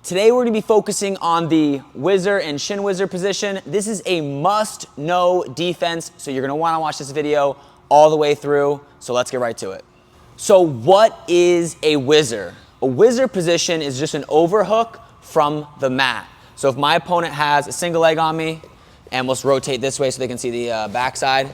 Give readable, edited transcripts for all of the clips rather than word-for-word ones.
Today we're going to be focusing on the Whizzer and Shin Whizzer position. This is a must-know defense, so you're going to want to watch this video all the way through. So let's get right to it. So what is a Whizzer? A Whizzer position is just an overhook from the mat. So if my opponent has a single leg on me, and let's rotate this way so they can see the backside,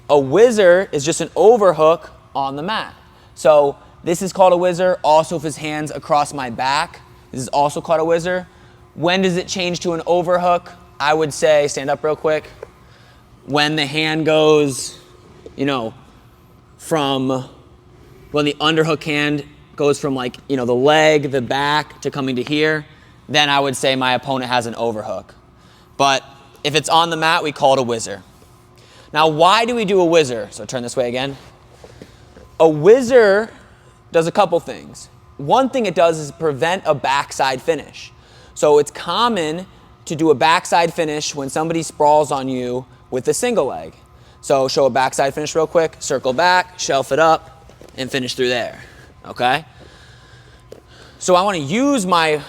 a Whizzer is just an overhook on the mat. So this is called a Whizzer. Also, if his hand's across my back, this is also called a Whizzer. When does it change to an overhook? I would say, stand up real quick, when the hand goes, from, when the underhook hand goes from the leg, the back, to coming to here, then I would say my opponent has an overhook. But if it's on the mat, we call it a Whizzer. Now, why do we do a Whizzer? So turn this way again. A Whizzer does a couple things. One thing it does is prevent a backside finish. So it's common to do a backside finish when somebody sprawls on you with a single leg. So show a backside finish real quick, circle back, shelf it up, and finish through there, okay? So I want to use my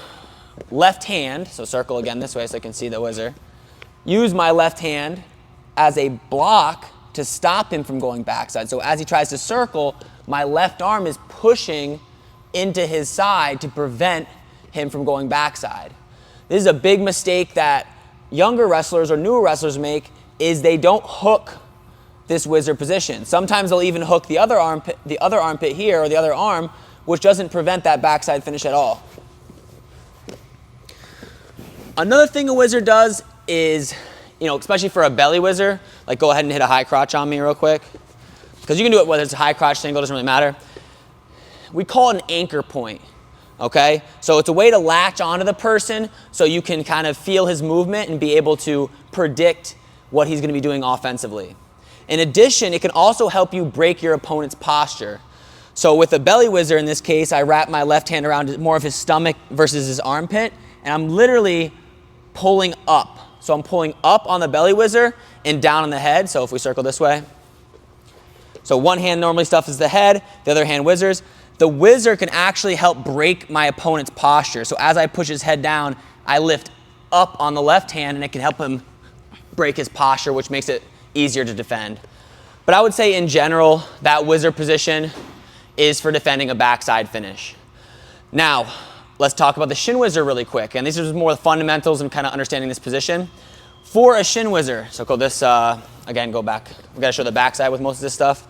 left hand, so circle again this way so I can see the Whizzer. Use my left hand as a block to stop him from going backside. So as he tries to circle, my left arm is pushing into his side to prevent him from going backside. This is a big mistake that younger wrestlers or newer wrestlers make, is they don't hook this Whizzer position. Sometimes they'll even hook the other armpit here, or the other arm, which doesn't prevent that backside finish at all. Another thing a Whizzer does is, especially for a belly Whizzer, like go ahead and hit a high crotch on me real quick, because you can do it whether it's a high crotch, single, doesn't really matter. We call it an anchor point, okay? So it's a way to latch onto the person so you can kind of feel his movement and be able to predict what he's going to be doing offensively. In addition, it can also help you break your opponent's posture. So with a belly Whizzer in this case, I wrap my left hand around more of his stomach versus his armpit, and I'm literally pulling up. So I'm pulling up on the belly Whizzer and down on the head. So if we circle this way. So one hand normally stuffs the head, the other hand Whizzers. The Whizzer can actually help break my opponent's posture. So as I push his head down, I lift up on the left hand, and it can help him break his posture, which makes it easier to defend. But I would say in general, that Whizzer position is for defending a backside finish. Now, let's talk about the Shin Whizzer really quick. And these are just more the fundamentals and kind of understanding this position. For a Shin Whizzer, so go this, again, go back. We've got to show the backside with most of this stuff.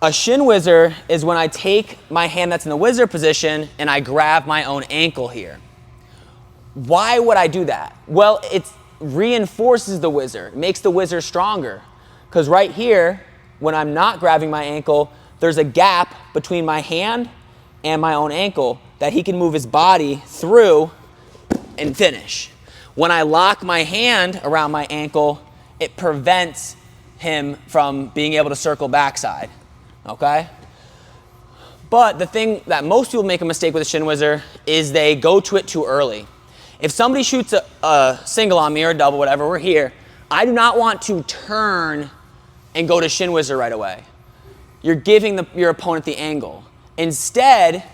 A Shin Whizzer is when I take my hand that's in the Whizzer position and I grab my own ankle here. Why would I do that? Well, it reinforces the Whizzer. It makes the Whizzer stronger. Because right here, when I'm not grabbing my ankle, there's a gap between my hand and my own ankle that he can move his body through and finish. When I lock my hand around my ankle, it prevents him from being able to circle backside. Okay? But the thing that most people make a mistake with a Shin Whizzer is they go to it too early. If somebody shoots a single on me or a double, whatever, we're here, I do not want to turn and go to Shin Whizzer right away. You're giving your opponent the angle. Instead,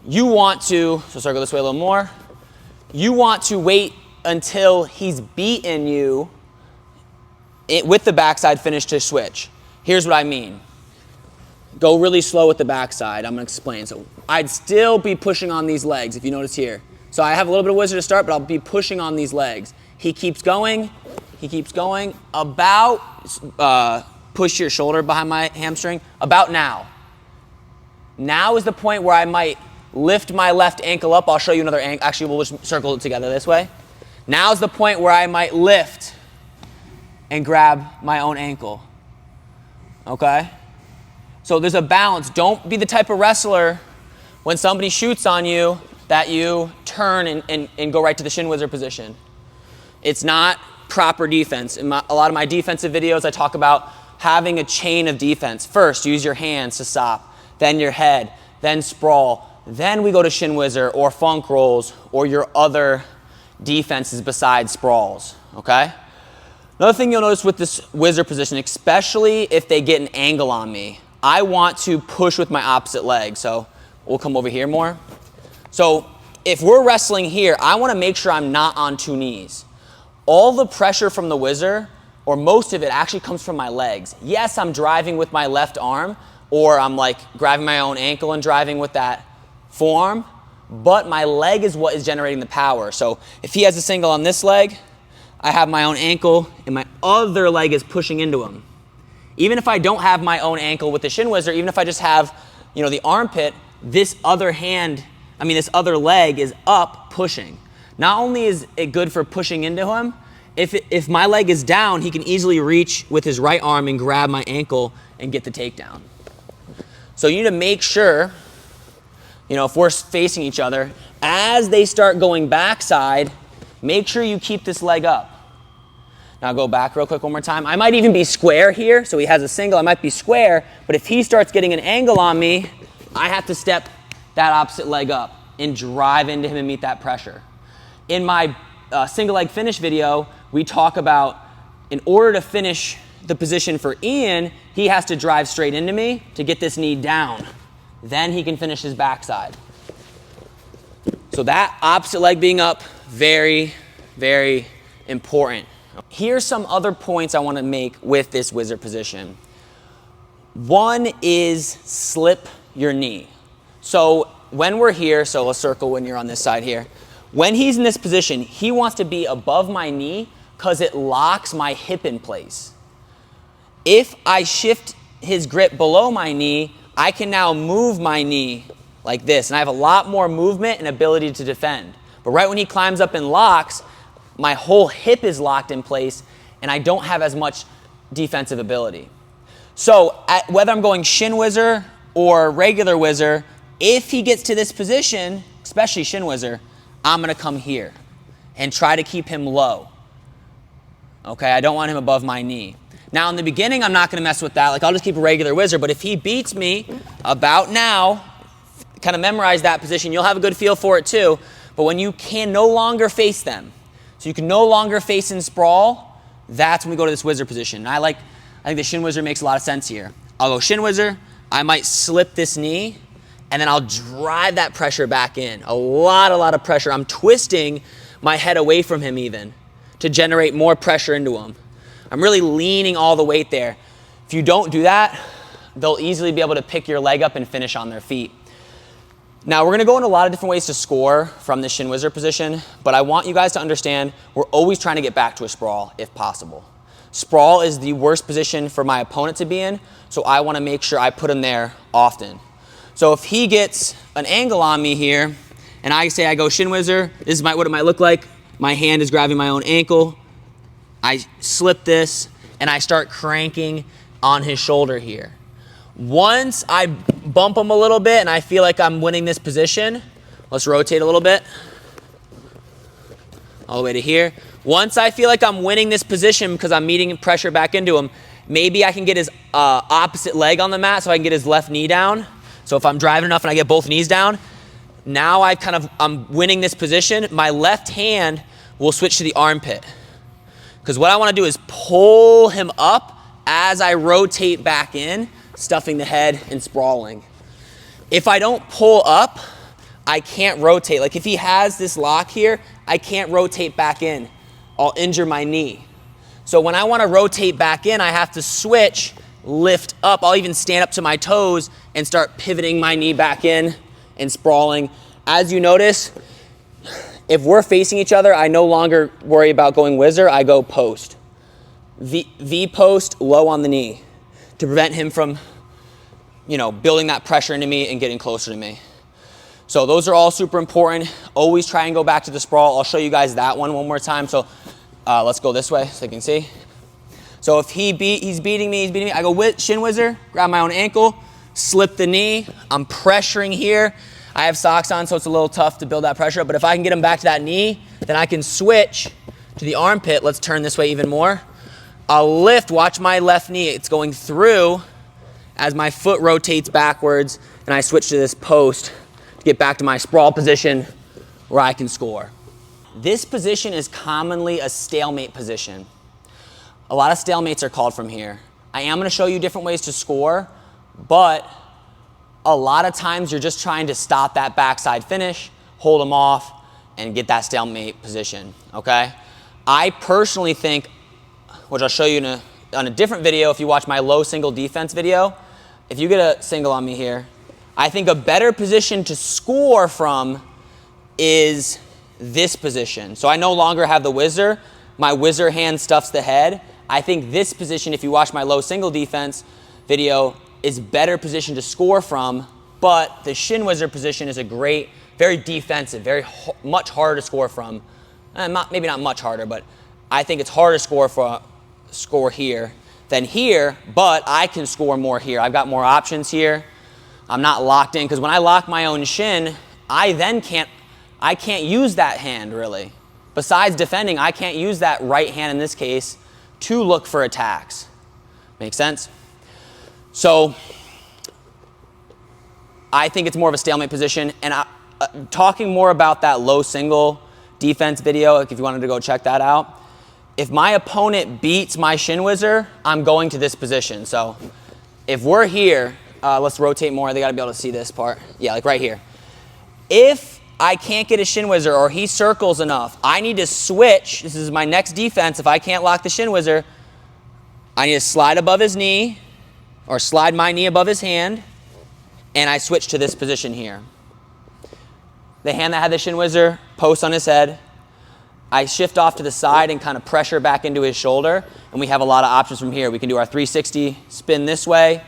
you want to, so circle this way a little more, you want to wait until he's beaten you with the backside finish to switch. Here's what I mean. Go really slow with the backside. I'm going to explain. So I'd still be pushing on these legs, if you notice here. So I have a little bit of Whizzer to start, but I'll be pushing on these legs. He keeps going. He keeps going. About, push your shoulder behind my hamstring. About now. Now is the point where I might lift my left ankle up. I'll show you another angle. Actually, we'll just circle it together this way. Now's the point where I might lift and grab my own ankle. Okay? So there's a balance. Don't be the type of wrestler when somebody shoots on you that you turn and go right to the Shin Whizzer position. It's not proper defense. In a lot of my defensive videos, I talk about having a chain of defense. First, use your hands to stop, then your head, then sprawl. Then we go to Shin Whizzer or funk rolls or your other defenses besides sprawls, okay? Another thing you'll notice with this Whizzer position, especially if they get an angle on me, I want to push with my opposite leg. So we'll come over here more. So if we're wrestling here, I want to make sure I'm not on two knees. All the pressure from the whizzer, or most of it, actually comes from my legs. Yes, I'm driving with my left arm, or I'm like grabbing my own ankle and driving with that forearm, but my leg is what is generating the power. So if he has a single on this leg, I have my own ankle, and my other leg is pushing into him. Even if I don't have my own ankle with the shin whizzer, even if I just have, the armpit, this other leg is up pushing. Not only is it good for pushing into him, if my leg is down, he can easily reach with his right arm and grab my ankle and get the takedown. So you need to make sure, if we're facing each other, as they start going backside, make sure you keep this leg up. Now go back real quick one more time. I might even be square here, so he has a single, I might be square, but if he starts getting an angle on me, I have to step that opposite leg up and drive into him and meet that pressure. In my single leg finish video, we talk about, in order to finish the position for Ian, he has to drive straight into me to get this knee down. Then he can finish his backside. So that opposite leg being up, very, very important. Here's some other points I want to make with this whizzer position. One is slip your knee. So when we're here, so let's circle when you're on this side here. When he's in this position, he wants to be above my knee because it locks my hip in place. If I shift his grip below my knee, I can now move my knee like this, and I have a lot more movement and ability to defend. But right when he climbs up and locks, my whole hip is locked in place, and I don't have as much defensive ability. So whether I'm going shin whizzer or regular whizzer, if he gets to this position, especially shin whizzer, I'm going to come here and try to keep him low. Okay, I don't want him above my knee. Now in the beginning, I'm not going to mess with that. Like, I'll just keep a regular whizzer, but if he beats me about now, kind of memorize that position, you'll have a good feel for it too. But when you can no longer face them, so you can no longer face and sprawl, that's when we go to this whizzer position. And I think the shin whizzer makes a lot of sense here. I'll go shin whizzer, I might slip this knee, and then I'll drive that pressure back in. A lot of pressure. I'm twisting my head away from him even to generate more pressure into him. I'm really leaning all the weight there. If you don't do that, they'll easily be able to pick your leg up and finish on their feet. Now, we're going to go into a lot of different ways to score from the shin whizzer position, but I want you guys to understand we're always trying to get back to a sprawl if possible. Sprawl is the worst position for my opponent to be in, so I want to make sure I put him there often. So if he gets an angle on me here, and I say I go shin whizzer, this is what it might look like. My hand is grabbing my own ankle. I slip this, and I start cranking on his shoulder here. Once I bump him a little bit and I feel like I'm winning this position, let's rotate a little bit, all the way to here. Once I feel like I'm winning this position because I'm meeting pressure back into him, maybe I can get his opposite leg on the mat so I can get his left knee down. So if I'm driving enough and I get both knees down, now I'm winning this position. My left hand will switch to the armpit. Because what I want to do is pull him up as I rotate back in, stuffing the head and sprawling. If I don't pull up, I can't rotate. Like if he has this lock here, I can't rotate back in. I'll injure my knee. So when I want to rotate back in, I have to switch, lift up. I'll even stand up to my toes and start pivoting my knee back in and sprawling. As you notice, if we're facing each other, I no longer worry about going whizzer, I go post. V post, low on the knee, to prevent him from, building that pressure into me and getting closer to me. So those are all super important. Always try and go back to the sprawl. I'll show you guys that one more time. So let's go this way so you can see. So if he's beating me, I go shin whizzer, grab my own ankle, slip the knee. I'm pressuring here. I have socks on, so it's a little tough to build that pressure up. But if I can get him back to that knee, then I can switch to the armpit. Let's turn this way even more. I'll lift, watch my left knee. It's going through as my foot rotates backwards, and I switch to this post to get back to my sprawl position where I can score. This position is commonly a stalemate position. A lot of stalemates are called from here. I am going to show you different ways to score, but a lot of times you're just trying to stop that backside finish, hold him off, and get that stalemate position, okay? I personally think, which I'll show you on a different video if you watch my low single defense video, if you get a single on me here, I think a better position to score from is this position. So I no longer have the whizzer. My whizzer hand stuffs the head. I think this position, if you watch my low single defense video, is better position to score from, but the Shin whizzer position is a great, very defensive, much harder to score from. Maybe not much harder, but I think it's harder to score here than here, but I can score more here. I've got more options here. I'm not locked in, because when I lock my own shin, I can't use that hand really. Besides defending, I can't use that right hand in this case to look for attacks. Make sense? So I think it's more of a stalemate position, and talking more about that low single defense video, like if you wanted to go check that out, if my opponent beats my shin whizzer, I'm going to this position. So if we're here, let's rotate more. They got to be able to see this part. Yeah, like right here. If I can't get a shin whizzer or he circles enough, I need to switch. This is my next defense. If I can't lock the shin whizzer, I need to slide above his knee or slide my knee above his hand, and I switch to this position here. The hand that had the shin whizzer posts on his head. I shift off to the side and kind of pressure back into his shoulder, and we have a lot of options from here. We can do our 360 spin this way.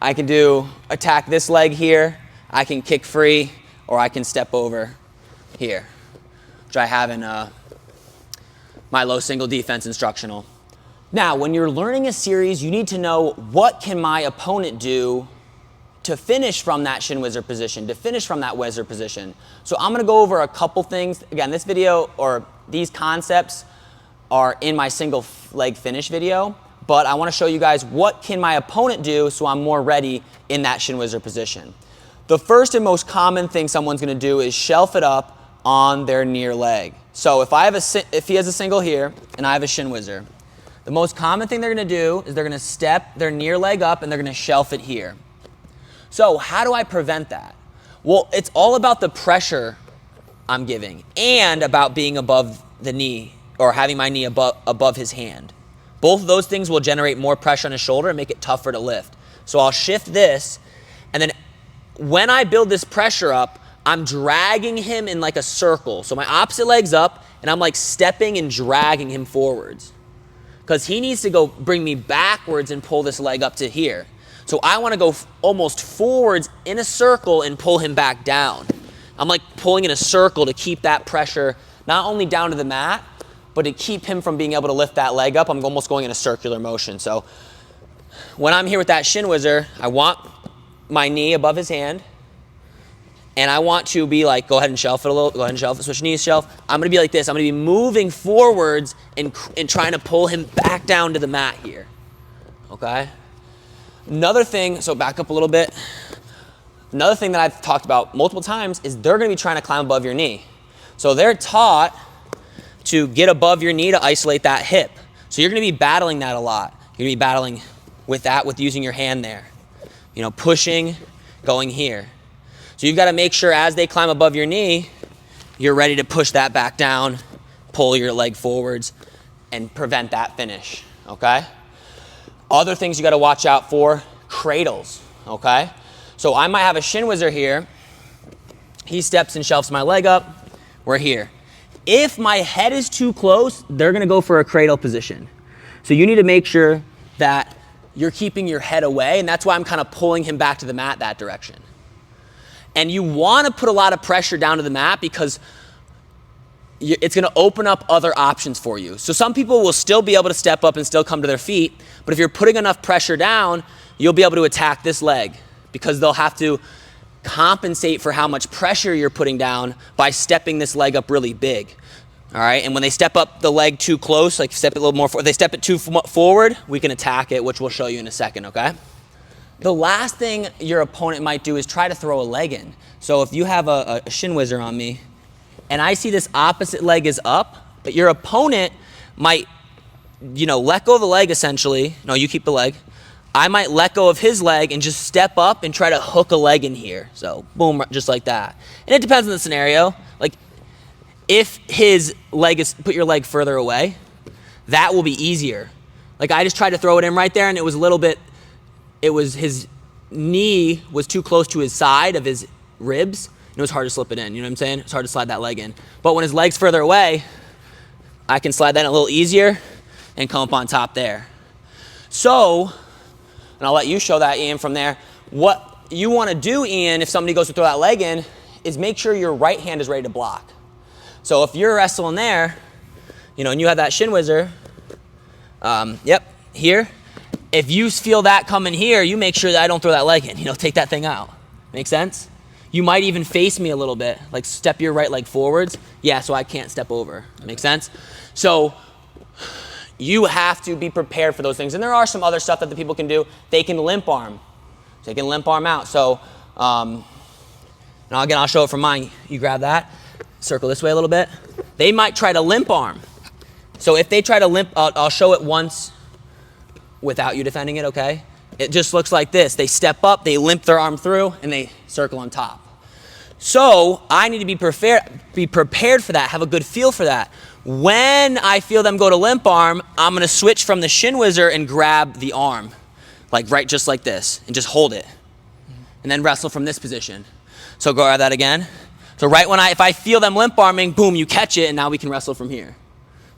I can do attack this leg here. I can kick free, or I can step over here, which I have in my low single defense instructional. Now, when you're learning a series, you need to know what can my opponent do to finish from that shin whizzer position, to finish from that whizzer position. So I'm gonna go over a couple things. Again, this video or these concepts are in my single leg finish video, but I wanna show you guys what can my opponent do so I'm more ready in that shin whizzer position. The first and most common thing someone's gonna do is shelf it up on their near leg. So if he has a single here and I have a shin whizzer, the most common thing they're gonna do is they're gonna step their near leg up and they're gonna shelf it here. So how do I prevent that? Well, it's all about the pressure I'm giving and about being above the knee or having my knee above his hand. Both of those things will generate more pressure on his shoulder and make it tougher to lift. So I'll shift this, and then when I build this pressure up, I'm dragging him in like a circle. So my opposite leg's up, and I'm like stepping and dragging him forwards, because he needs to go bring me backwards and pull this leg up to here. So I want to go almost forwards in a circle and pull him back down. I'm like pulling in a circle to keep that pressure not only down to the mat, but to keep him from being able to lift that leg up. I'm almost going in a circular motion. So when I'm here with that shin whizzer, I want my knee above his hand, and I want to be like, go ahead and shelf it a little, go ahead and shelf it, switch knees, shelf. I'm gonna be like this. I'm gonna be moving forwards and trying to pull him back down to the mat here, okay? Another thing, so back up a little bit. Another thing that I've talked about multiple times is they're gonna be trying to climb above your knee. So they're taught to get above your knee to isolate that hip. So you're gonna be battling that a lot. You're gonna be battling with that, with using your hand there. You know, pushing, going here. So you've gotta make sure as they climb above your knee, you're ready to push that back down, pull your leg forwards, and prevent that finish, okay? Other things you gotta watch out for, cradles, okay? So I might have a shin whizzer here. He steps and shelves my leg up. We're here. If my head is too close, they're gonna go for a cradle position. So you need to make sure that you're keeping your head away, and that's why I'm kind of pulling him back to the mat that direction. And you wanna put a lot of pressure down to the mat because it's gonna open up other options for you. So some people will still be able to step up and still come to their feet, but if you're putting enough pressure down, you'll be able to attack this leg because they'll have to compensate for how much pressure you're putting down by stepping this leg up really big. All right, and when they step up the leg too close, like step it a little more forward, they step it too forward, we can attack it, which we'll show you in a second, okay? The last thing your opponent might do is try to throw a leg in. So if you have a shin whizzer on me, and I see this opposite leg is up, but your opponent might, you know, let go of the leg essentially. No, you keep the leg. I might let go of his leg and just step up and try to hook a leg in here. So boom, just like that. And it depends on the scenario. if his leg is, put your leg further away, that will be easier. Like I just tried to throw it in right there and it was a little bit, his knee was too close to his side of his ribs and it was hard to slip it in, you know what I'm saying? It's hard to slide that leg in. But when his leg's further away, I can slide that in a little easier and come up on top there. So, and I'll let you show that, Ian, from there. What you want to do, Ian, if somebody goes to throw that leg in, is make sure your right hand is ready to block. So if you're wrestling there, you know, and you have that shin whizzer, here. If you feel that coming here, you make sure that I don't throw that leg in. You know, take that thing out. Make sense? You might even face me a little bit, like step your right leg forwards. Yeah, so I can't step over. Make sense? So you have to be prepared for those things. And there are some other stuff that the people can do. They can limp arm. They can limp arm out. So, now again, I'll show it from mine. You grab that, circle this way a little bit. They might try to limp arm. So if they try to limp, I'll show it once without you defending it, okay? It just looks like this. They step up, they limp their arm through, and they circle on top. So I need to be prepared for that, have a good feel for that. When I feel them go to limp arm, I'm gonna switch from the shin whizzer and grab the arm, like right just like this, and just hold it. And then wrestle from this position. So go grab that again. So right when if I feel them limp arming, boom, you catch it, and now we can wrestle from here.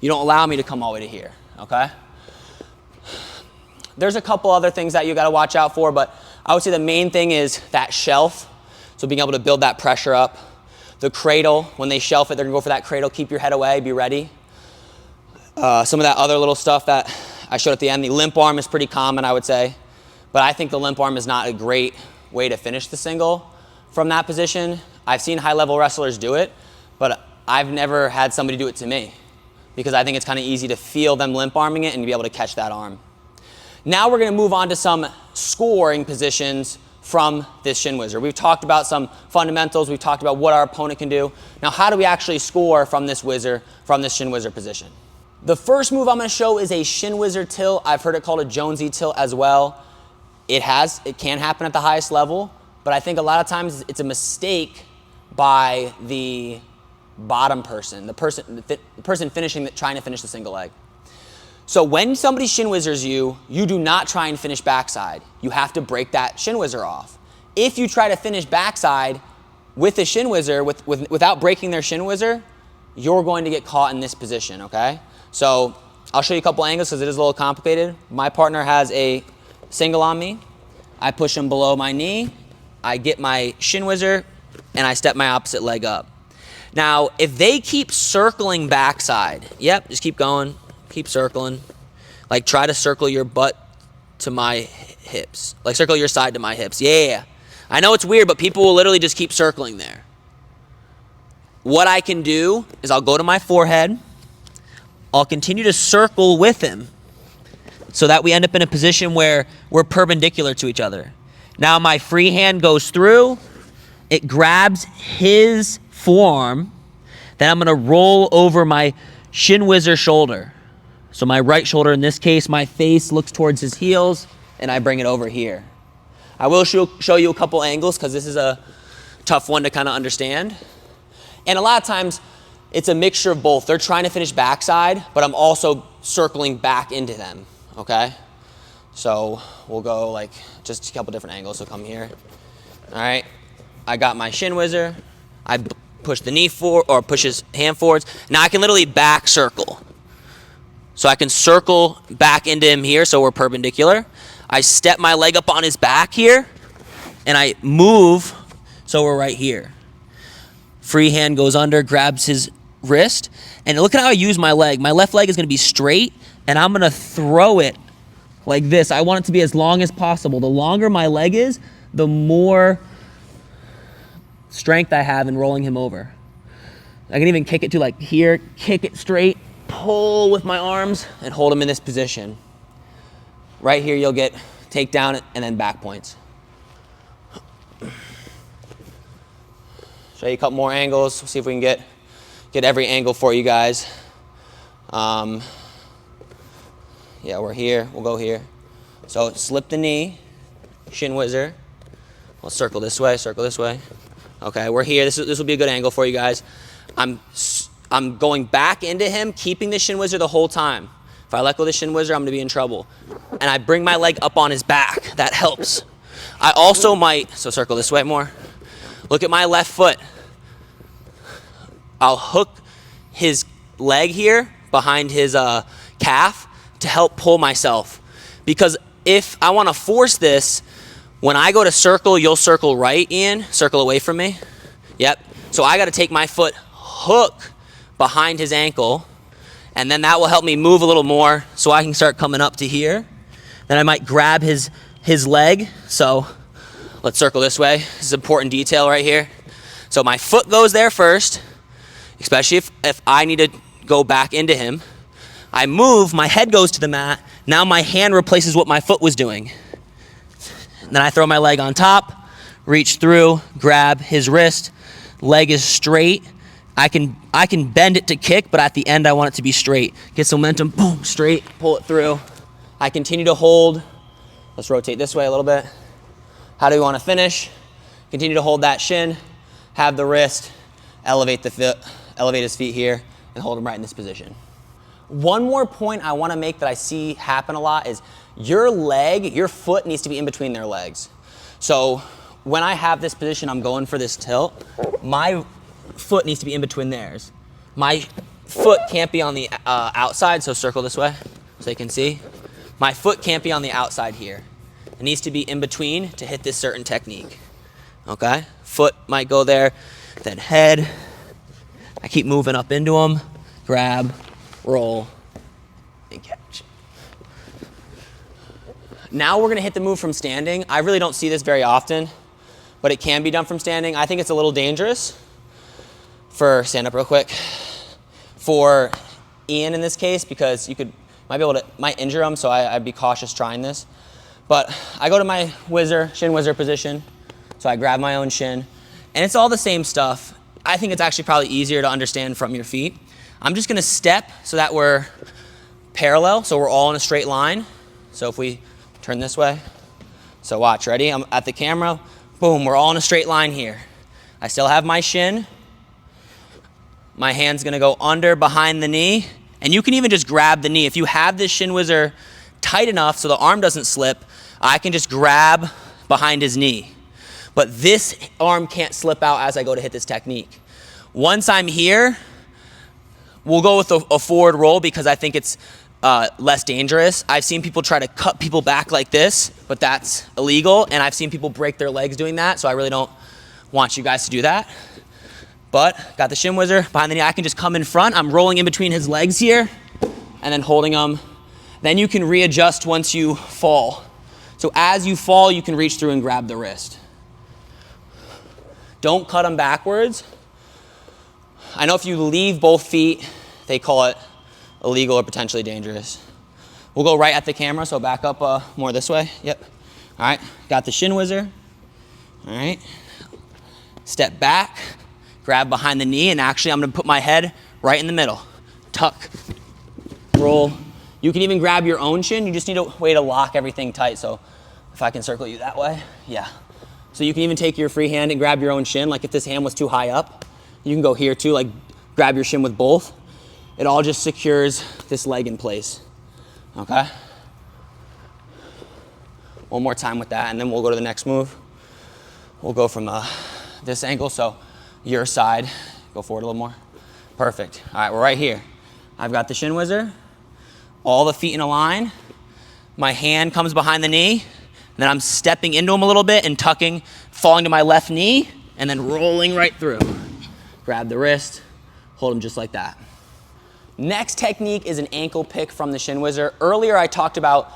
You don't allow me to come all the way to here, okay? There's a couple other things that you gotta watch out for, but I would say the main thing is that shelf. So being able to build that pressure up. The cradle, when they shelf it, they're gonna go for that cradle. Keep your head away, be ready. Some of that other little stuff that I showed at the end, the limp arm is pretty common, I would say. But I think the limp arm is not a great way to finish the single from that position. I've seen high-level wrestlers do it, but I've never had somebody do it to me because I think it's kind of easy to feel them limp arming it and be able to catch that arm. Now we're gonna move on to some scoring positions from this shin whizzer. We've talked about some fundamentals. We've talked about what our opponent can do. Now, how do we actually score from this whizzer, from this shin whizzer position? The first move I'm gonna show is a shin whizzer tilt. I've heard it called a Jonesy tilt as well. It can happen at the highest level, but I think a lot of times it's a mistake by the bottom person, the person finishing, trying to finish the single leg. So when somebody shin whizzers you, you do not try and finish backside. You have to break that shin whizzer off. If you try to finish backside with a shin whizzer, without breaking their shin whizzer, you're going to get caught in this position, okay? So I'll show you a couple angles because it is a little complicated. My partner has a single on me. I push him below my knee. I get my shin whizzer and I step my opposite leg up. Now, if they keep circling backside, yep, just keep going. Keep circling. Like try to circle your butt to my hips. Like circle your side to my hips. Yeah. I know it's weird, but people will literally just keep circling there. What I can do is I'll go to my forehead. I'll continue to circle with him so that we end up in a position where we're perpendicular to each other. Now my free hand goes through. It grabs his forearm. Then I'm going to roll over my shin whizzer shoulder. So my right shoulder, in this case, my face looks towards his heels, and I bring it over here. I will show you a couple angles because this is a tough one to kind of understand. And a lot of times, it's a mixture of both. They're trying to finish backside, but I'm also circling back into them, okay? So we'll go like just a couple different angles, so come here. All right, I got my shin whizzer. I push the knee forward, or push his hand forwards. Now I can literally back circle. So I can circle back into him here so we're perpendicular. I step my leg up on his back here, and I move so we're right here. Free hand goes under, grabs his wrist, and look at how I use my leg. My left leg is going to be straight, and I'm going to throw it like this. I want it to be as long as possible. The longer my leg is, the more strength I have in rolling him over. I can even kick it to like here, kick it straight, pull with my arms, and hold him in this position. Right here, you'll get takedown and then back points. Show you a couple more angles. See if we can get every angle for you guys. Yeah, we're here. We'll go here. So slip the knee, shin whizzer. We'll circle this way, circle this way. Okay, we're here. This will be a good angle for you guys. I'm I'm going back into him, keeping the Shin Whizzer the whole time. If I let go of the Shin Whizzer, I'm gonna be in trouble. And I bring my leg up on his back. That helps. I also might, so circle this way more. Look at my left foot. I'll hook his leg here behind his calf to help pull myself. Because if I wanna force this, when I go to circle, you'll circle right, Ian. Circle away from me. Yep. So I gotta take my foot, hook behind his ankle, and then that will help me move a little more so I can start coming up to here. Then I might grab his leg. So let's circle this way. This is an important detail right here. So my foot goes there first, especially if I need to go back into him. I move, my head goes to the mat. Now my hand replaces what my foot was doing. And then I throw my leg on top, reach through, grab his wrist, leg is straight. I can bend it to kick, but at the end I want it to be straight. Get some momentum, boom, straight, pull it through. I continue to hold. Let's rotate this way a little bit. How do we want to finish? Continue to hold that shin, have the wrist, elevate his feet here, and hold him right in this position. One more point I want to make that I see happen a lot is your foot needs to be in between their legs. So when I have this position, I'm going for this tilt, my foot needs to be in between theirs. My foot can't be on the outside, so circle this way so they can see. My foot can't be on the outside here. It needs to be in between to hit this certain technique. Okay? Foot might go there, then head. I keep moving up into them, grab, roll, and catch. Now we're gonna hit the move from standing. I really don't see this very often, but it can be done from standing. I think it's a little dangerous stand up real quick, for Ian in this case, because might injure him, so I'd be cautious trying this. But I go to my Shin Whizzer position, so I grab my own shin, and it's all the same stuff. I think it's actually probably easier to understand from your feet. I'm just gonna step so that we're parallel, so we're all in a straight line. So if we turn this way, so watch, ready? I'm at the camera, boom, we're all in a straight line here. I still have my shin. My hand's gonna go under behind the knee, and you can even just grab the knee. If you have this Shin Whizzer tight enough so the arm doesn't slip, I can just grab behind his knee. But this arm can't slip out as I go to hit this technique. Once I'm here, we'll go with a forward roll because I think it's less dangerous. I've seen people try to cut people back like this, but that's illegal, and I've seen people break their legs doing that, so I really don't want you guys to do that. But got the Shin Whizzer behind the knee. I can just come in front. I'm rolling in between his legs here and then holding them. Then you can readjust once you fall. So as you fall, you can reach through and grab the wrist. Don't cut them backwards. I know if you leave both feet, they call it illegal or potentially dangerous. We'll go right at the camera, so back up more this way. Yep. All right, got the Shin Whizzer. All right. Step back. Grab behind the knee, and actually I'm gonna put my head right in the middle. Tuck, roll. You can even grab your own shin. You just need a way to lock everything tight. So if I can circle you that way, yeah. So you can even take your free hand and grab your own shin. Like if this hand was too high up, you can go here too, like grab your shin with both. It all just secures this leg in place, okay? One more time with that, and then we'll go to the next move. We'll go from this angle, so your side, go forward a little more. Perfect. All right, we're right here. I've got the Shin Whizzer, all the feet in a line. My hand comes behind the knee, and then I'm stepping into him a little bit and tucking, falling to my left knee, and then rolling right through. Grab the wrist, hold him just like that. Next technique is an ankle pick from the Shin Whizzer. Earlier I talked about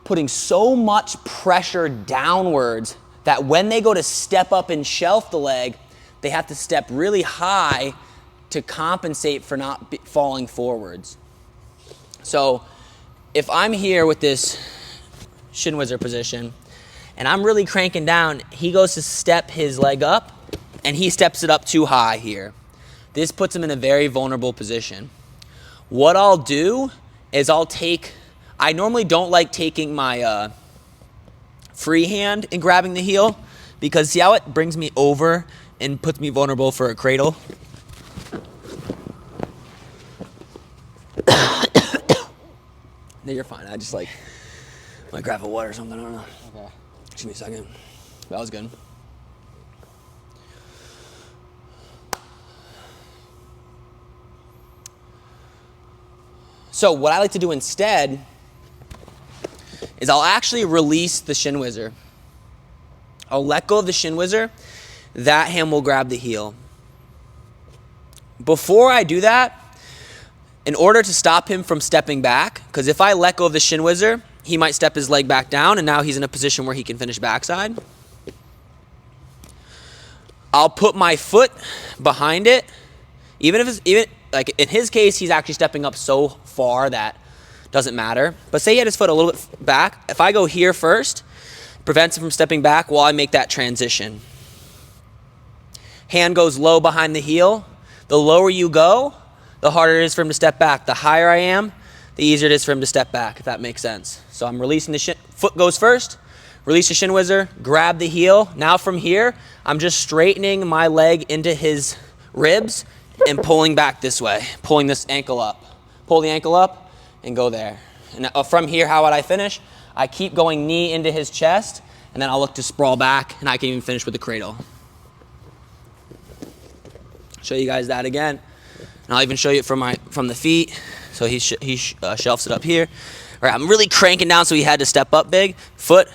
putting so much pressure downwards that when they go to step up and shelf the leg, they have to step really high to compensate for not falling forwards. So if I'm here with this Shin Whizzer position and I'm really cranking down, he goes to step his leg up and he steps it up too high here. This puts him in a very vulnerable position. What I'll do is I normally don't like taking my free hand and grabbing the heel, because see how it brings me over and puts me vulnerable for a cradle? No, you're fine. I just like, might grab a water or something, I don't know. Okay. Just give me a second. That was good. So what I like to do instead is I'll actually release the Shin Whizzer. I'll let go of the Shin Whizzer. That hand will grab the heel. Before I do that, in order to stop him from stepping back, because if I let go of the Shin Whizzer, he might step his leg back down, and now he's in a position where he can finish backside. I'll put my foot behind it, even like in his case, he's actually stepping up so far that doesn't matter. But say he had his foot a little bit back. If I go here first, it prevents him from stepping back while I make that transition. Hand goes low behind the heel. The lower you go, the harder it is for him to step back. The higher I am, the easier it is for him to step back, if that makes sense. So I'm releasing the shin, foot goes first, release the Shin Whizzer, grab the heel. Now from here, I'm just straightening my leg into his ribs and pulling back this way, pulling this ankle up. Pull the ankle up and go there. And from here, how would I finish? I keep going knee into his chest, and then I'll look to sprawl back, and I can even finish with the cradle. Show you guys that again. And I'll even show you it from the feet. So he shelves it up here. All right, I'm really cranking down, so he had to step up big. Foot,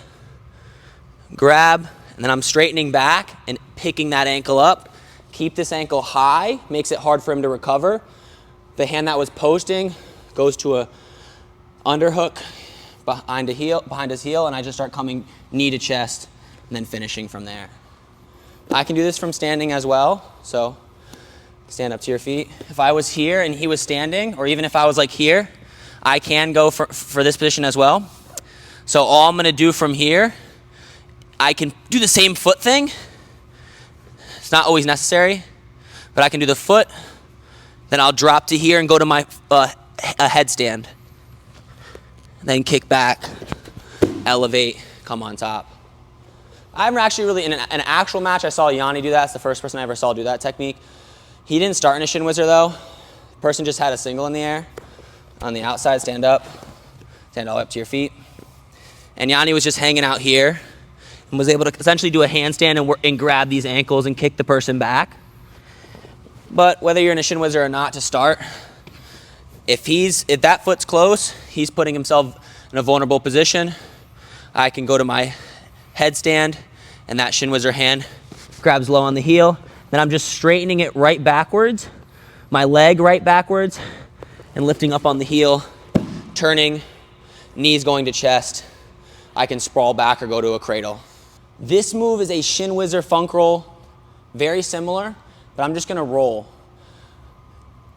grab, and then I'm straightening back and picking that ankle up. Keep this ankle high, makes it hard for him to recover. The hand that was posting goes to a underhook behind his heel, and I just start coming knee to chest and then finishing from there. I can do this from standing as well, so stand up to your feet. If I was here and he was standing, or even if I was like here, I can go for this position as well. So all I'm gonna do from here, I can do the same foot thing. It's not always necessary, but I can do the foot, then I'll drop to here and go to my headstand. Then kick back, elevate, come on top. I'm actually really, in an actual match, I saw Yanni do that. It's the first person I ever saw do that technique. He didn't start in a Shin Whizzer though. The person just had a single in the air. On the outside, stand up. Stand all the way up to your feet. And Yanni was just hanging out here and was able to essentially do a handstand and grab these ankles and kick the person back. But whether you're in a Shin Whizzer or not to start, if that foot's close, he's putting himself in a vulnerable position. I can go to my headstand, and that Shin Whizzer hand grabs low on the heel. Then I'm just straightening it right backwards, my leg right backwards, and lifting up on the heel, turning, knees going to chest. I can sprawl back or go to a cradle. This move is a Shin Whizzer funk roll, very similar, but I'm just gonna roll.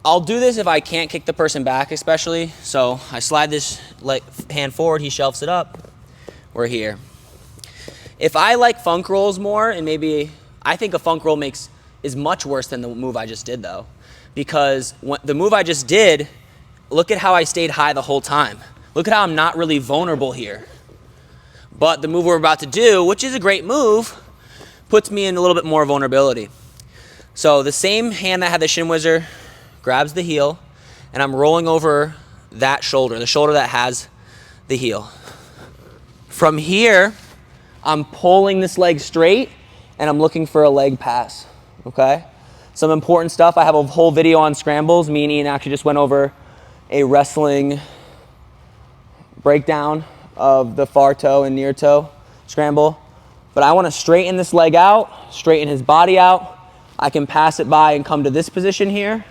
I'll do this if I can't kick the person back especially. So I slide this hand forward, he shelves it up, we're here. If I like funk rolls more, and maybe, I think a funk roll is much worse than the move I just did though. Because the move I just did, look at how I stayed high the whole time. Look at how I'm not really vulnerable here. But the move we're about to do, which is a great move, puts me in a little bit more vulnerability. So the same hand that had the Shin Whizzer grabs the heel, and I'm rolling over that shoulder, the shoulder that has the heel. From here, I'm pulling this leg straight, and I'm looking for a leg pass, okay? Some important stuff. I have a whole video on scrambles. Me and Ian actually just went over a wrestling breakdown of the far toe and near toe scramble. But I want to straighten this leg out, straighten his body out. I can pass it by and come to this position here.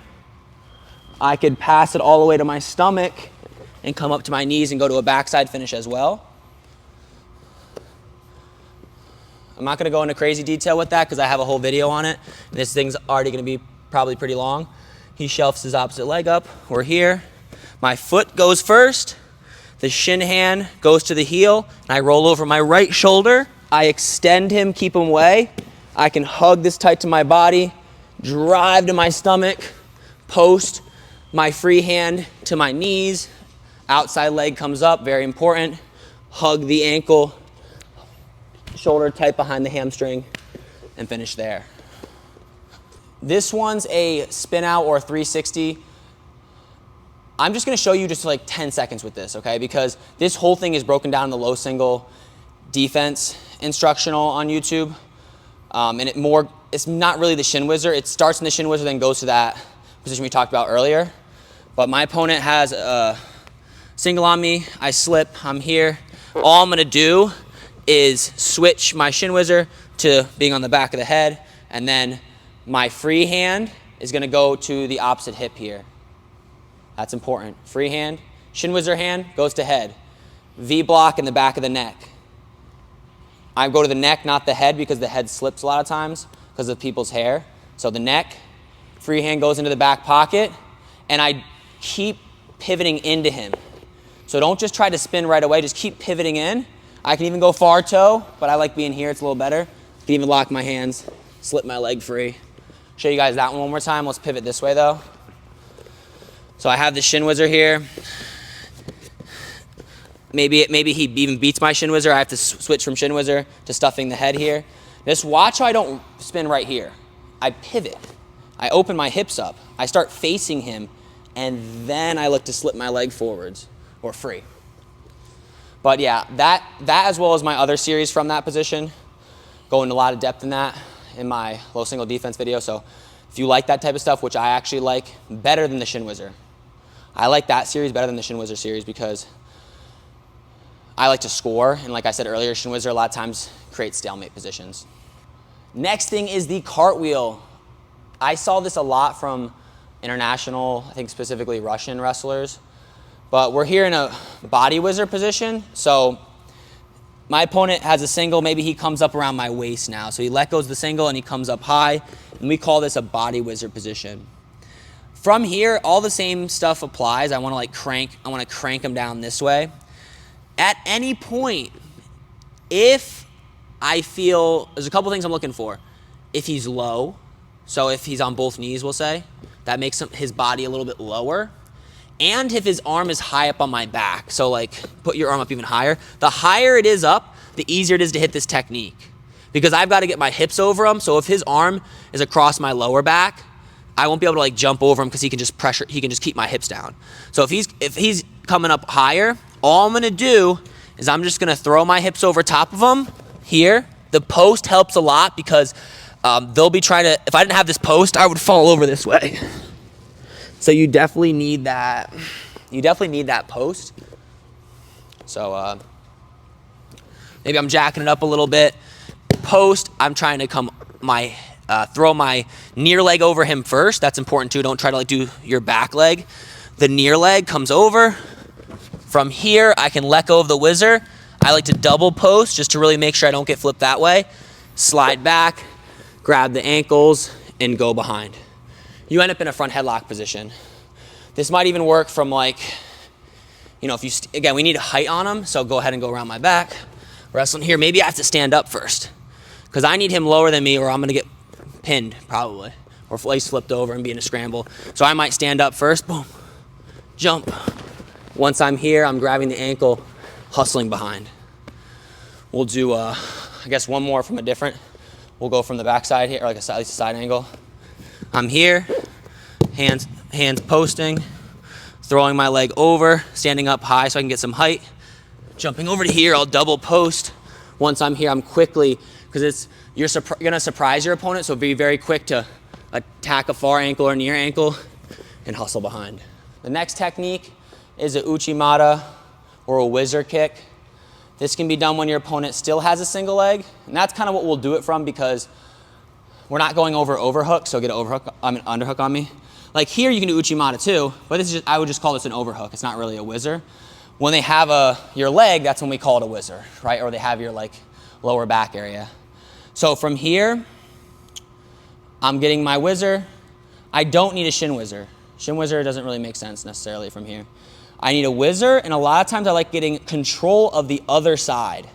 I could pass it all the way to my stomach and come up to my knees and go to a backside finish as well. I'm not going to go into crazy detail with that because I have a whole video on it. This thing's already going to be probably pretty long. He shelves his opposite leg up. We're here. My foot goes first. The shin hand goes to the heel. And I roll over my right shoulder. I extend him, keep him away. I can hug this tight to my body, drive to my stomach, post my free hand to my knees. Outside leg comes up, very important. Hug the ankle, shoulder tight behind the hamstring, and finish there. This one's a spin out or 360. I'm just gonna show you just like 10 seconds with this, okay? Because this whole thing is broken down in the low single defense instructional on YouTube. And it's not really the Shin Whizzer. It starts in the Shin Whizzer, then goes to that position we talked about earlier. But my opponent has a single on me. I slip, I'm here. All I'm gonna do is switch my Shin Whizzer to being on the back of the head, and then my free hand is gonna go to the opposite hip here. That's important. Free hand, Shin Whizzer hand goes to head. V block in the back of the neck. I go to the neck, not the head, because the head slips a lot of times because of people's hair. So the neck, free hand goes into the back pocket, and I keep pivoting into him. So don't just try to spin right away, just keep pivoting in. I can even go far toe, but I like being here, it's a little better. I can even lock my hands, slip my leg free. Show you guys that one more time. Let's pivot this way though. So I have the Shin Whizzer here. Maybe he even beats my Shin Whizzer. I have to switch from Shin Whizzer to stuffing the head here. Just watch how I don't spin right here. I pivot. I open my hips up. I start facing him, and then I look to slip my leg forwards or free. But yeah, that as well as my other series from that position, go into a lot of depth in that in my low single defense video. So if you like that type of stuff, which I actually like better than the Shin Whizzer, I like that series better than the Shin Whizzer series because I like to score, and like I said earlier, Shin Whizzer a lot of times creates stalemate positions. Next thing is the cartwheel. I saw this a lot from international, I think specifically Russian wrestlers, but we're here in a body whizzer position. So my opponent has a single, maybe he comes up around my waist now. So he let goes the single and he comes up high, and we call this a body whizzer position. From here, all the same stuff applies. I wanna crank him down this way. At any point, if I feel, there's a couple things I'm looking for. If he's low, so if he's on both knees, we'll say, that makes his body a little bit lower. And if his arm is high up on my back, so like put your arm up even higher. The higher it is up, the easier it is to hit this technique. Because I've got to get my hips over him, so if his arm is across my lower back, I won't be able to like jump over him because he can just keep my hips down. So if he's coming up higher, all I'm gonna do is I'm just gonna throw my hips over top of him here. The post helps a lot because they'll be trying to, if I didn't have this post, I would fall over this way. So you definitely need that. You definitely need that post. So maybe I'm jacking it up a little bit. Post, I'm trying to throw my near leg over him first. That's important too. Don't try to like do your back leg. The near leg comes over. From here, I can let go of the whizzer. I like to double post just to really make sure I don't get flipped that way. Slide back, grab the ankles, and go behind. You end up in a front headlock position. This might even work from like, you know, again, we need height on him, so go ahead and go around my back. Wrestling here, maybe I have to stand up first because I need him lower than me or I'm gonna get pinned probably, or at least flipped over and be in a scramble. So I might stand up first, boom, jump. Once I'm here, I'm grabbing the ankle, hustling behind. We'll do, I guess one more from a different, we'll go from the back side here, or like at least a side angle. I'm here, hands posting, throwing my leg over, standing up high so I can get some height. Jumping over to here, I'll double post. Once I'm here, I'm quickly, because you're gonna surprise your opponent, so be very quick to attack a far ankle or near ankle and hustle behind. The next technique is a Uchi or a whizzer kick. This can be done when your opponent still has a single leg, and that's kind of what we'll do it from because we're not going over overhook, so get an underhook on me. Like here, you can do Uchi too, but this is I would just call this an overhook. It's not really a whizzer. When they have your leg, that's when we call it a whizzer, right? Or they have your like lower back area. So from here, I'm getting my whizzer. I don't need a Shin Whizzer. Shin Whizzer doesn't really make sense necessarily from here. I need a whizzer, and a lot of times I like getting control of the other side.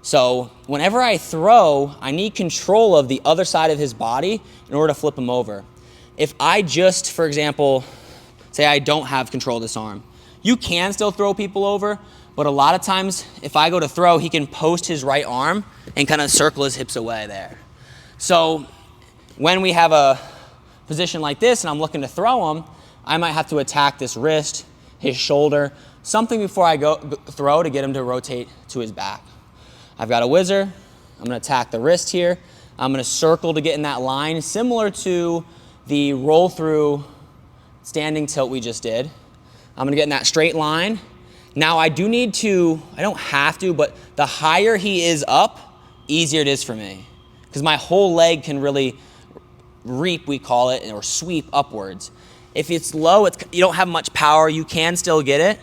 So whenever I throw, I need control of the other side of his body in order to flip him over. If I just, for example, say I don't have control of this arm, you can still throw people over, but a lot of times if I go to throw, he can post his right arm and kind of circle his hips away there. So when we have a position like this and I'm looking to throw him, I might have to attack this wrist his shoulder, something before I go throw to get him to rotate to his back. I've got a whizzer. I'm going to attack the wrist here. I'm going to circle to get in that line, similar to the roll through standing tilt we just did. I'm going to get in that straight line. Now I do need to, I don't have to, but the higher he is up, easier it is for me. Because my whole leg can really reap, we call it, or sweep upwards. If it's low, you don't have much power, you can still get it.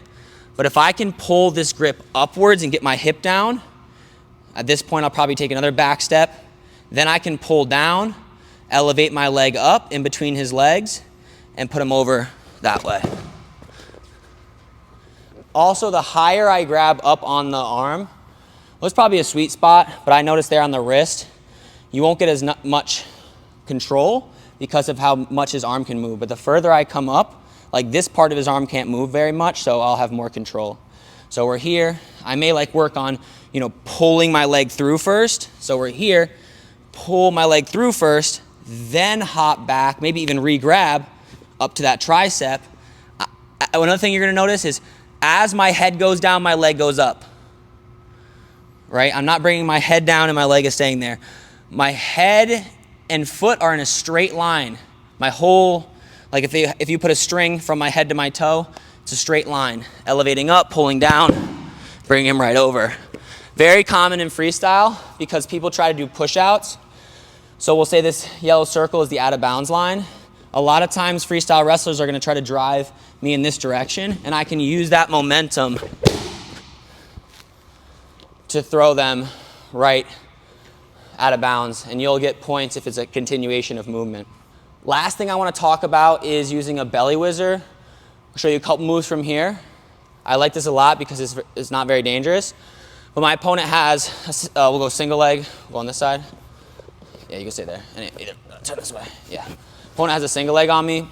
But if I can pull this grip upwards and get my hip down, at this point I'll probably take another back step. Then I can pull down, elevate my leg up in between his legs, and put him over that way. Also, the higher I grab up on the arm, well, it's probably a sweet spot, but I noticed there on the wrist, you won't get as much control because of how much his arm can move. But the further I come up, like this part of his arm can't move very much, so I'll have more control. So we're here. I may like work on, pulling my leg through first. So we're here, pull my leg through first, then hop back, maybe even re-grab up to that tricep. Another thing you're gonna notice is as my head goes down, my leg goes up, right? I'm not bringing my head down and my leg is staying there. My head and foot are in a straight line. My whole, like if you put a string from my head to my toe, it's a straight line. Elevating up, pulling down, bring him right over. Very common in freestyle because people try to do push-outs. So we'll say this yellow circle is the out of bounds line. A lot of times freestyle wrestlers are gonna try to drive me in this direction, and I can use that momentum to throw them right out of bounds, and you'll get points if it's a continuation of movement. Last thing I want to talk about is using a belly whizzer. I'll show you a couple moves from here. I like this a lot because it's not very dangerous. But my opponent has, we'll go single leg, we'll go on this side. Yeah, you can stay there. And turn this way, yeah. Opponent has a single leg on me.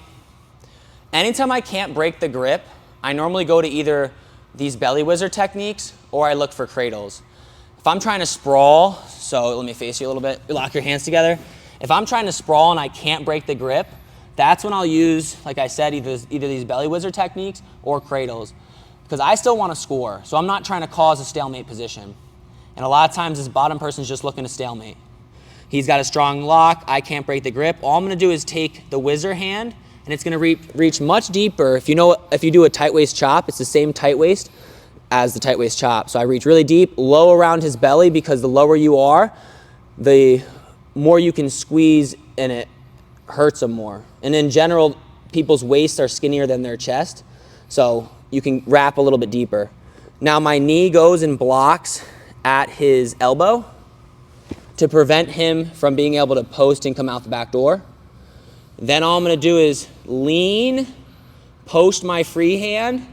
Anytime I can't break the grip, I normally go to either these belly whizzer techniques or I look for cradles. If I'm trying to sprawl, so let me face you a little bit, lock your hands together. If I'm trying to sprawl and I can't break the grip, that's when I'll use, like I said, either these belly whizzer techniques or cradles. Because I still want to score, so I'm not trying to cause a stalemate position. And a lot of times this bottom person's just looking to stalemate. He's got a strong lock, I can't break the grip. All I'm gonna do is take the whizzer hand, and it's gonna reach much deeper. If you do a tight waist chop, it's the same tight waist as the tight waist chop. So I reach really deep, low around his belly, because the lower you are, the more you can squeeze and it hurts them more. And in general, people's waists are skinnier than their chest, so you can wrap a little bit deeper. Now my knee goes and blocks at his elbow to prevent him from being able to post and come out the back door. Then all I'm gonna do is lean, post my free hand,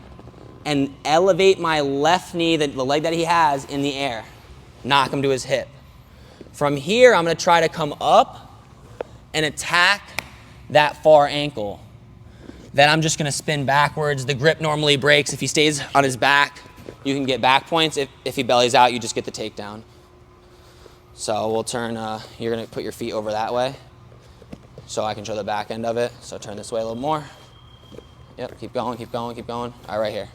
and elevate my left knee, the leg that he has, in the air. Knock him to his hip. From here, I'm gonna try to come up and attack that far ankle. Then I'm just gonna spin backwards. The grip normally breaks. If he stays on his back, you can get back points. If he bellies out, you just get the takedown. So we'll turn, you're gonna put your feet over that way so I can show the back end of it. So turn this way a little more. Yep, keep going, keep going, keep going. All right, right here.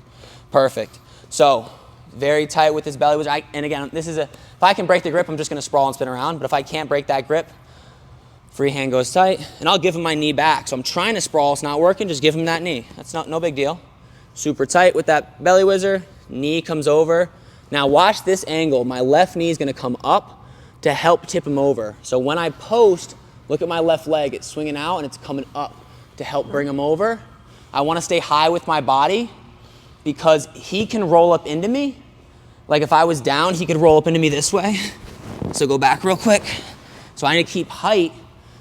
Perfect. So very tight with this belly whizzer. And again, if I can break the grip, I'm just gonna sprawl and spin around. But if I can't break that grip, free hand goes tight, and I'll give him my knee back. So I'm trying to sprawl, it's not working, just give him that knee. That's no big deal. Super tight with that belly whizzer, knee comes over. Now watch this angle. My left knee is gonna come up to help tip him over. So when I post, look at my left leg, it's swinging out and it's coming up to help bring him over. I wanna stay high with my body because he can roll up into me. Like if I was down, he could roll up into me this way. So go back real quick. So I need to keep height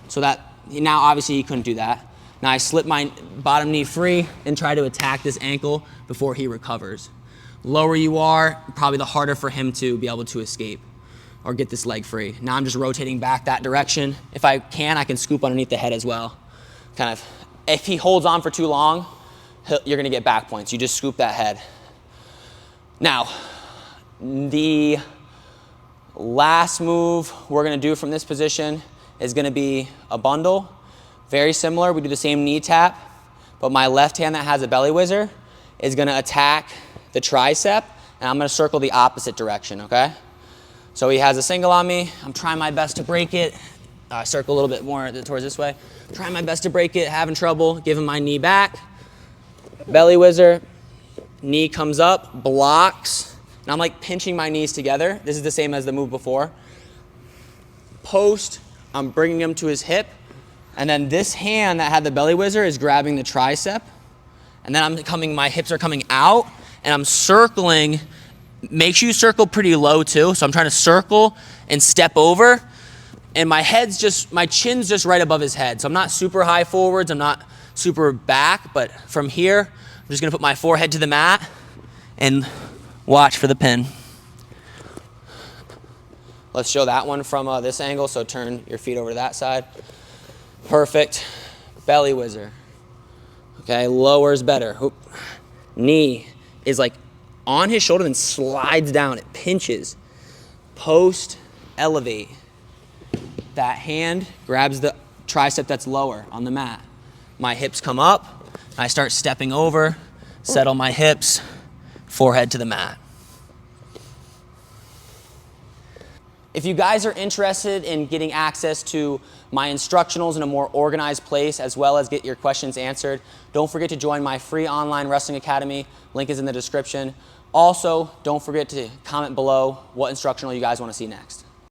so that, now obviously you couldn't do that. Now I slip my bottom knee free and try to attack this ankle before he recovers. Lower you are, probably the harder for him to be able to escape or get this leg free. Now I'm just rotating back that direction. If I can scoop underneath the head as well. Kind of, if he holds on for too long, you're gonna get back points. You just scoop that head. Now, the last move we're gonna do from this position is gonna be a bundle. Very similar, we do the same knee tap, but my left hand that has a belly whizzer is gonna attack the tricep, and I'm gonna circle the opposite direction, okay? So he has a single on me. I'm trying my best to break it. Circle a little bit more towards this way. Trying my best to break it, having trouble, giving my knee back. Belly whizzer, knee comes up, blocks, and I'm like pinching my knees together. This is the same as the move before. Post, I'm bringing him to his hip, and then this hand that had the belly whizzer is grabbing the tricep, and then my hips are coming out, and I'm circling. Make sure you circle pretty low too. So I'm trying to circle and step over, and my chin's just right above his head. So I'm not super high forwards, I'm not super back, but from here, I'm just gonna put my forehead to the mat and watch for the pin. Let's show that one from this angle, so turn your feet over to that side. Perfect. Belly whizzer. Okay, lower is better. Oop. Knee is like on his shoulder and slides down, it pinches. Post, elevate. That hand grabs the tricep that's lower on the mat. My hips come up, I start stepping over, settle my hips, forehead to the mat. If you guys are interested in getting access to my instructionals in a more organized place, as well as get your questions answered, don't forget to join my free online wrestling academy. Link is in the description. Also, don't forget to comment below what instructional you guys want to see next.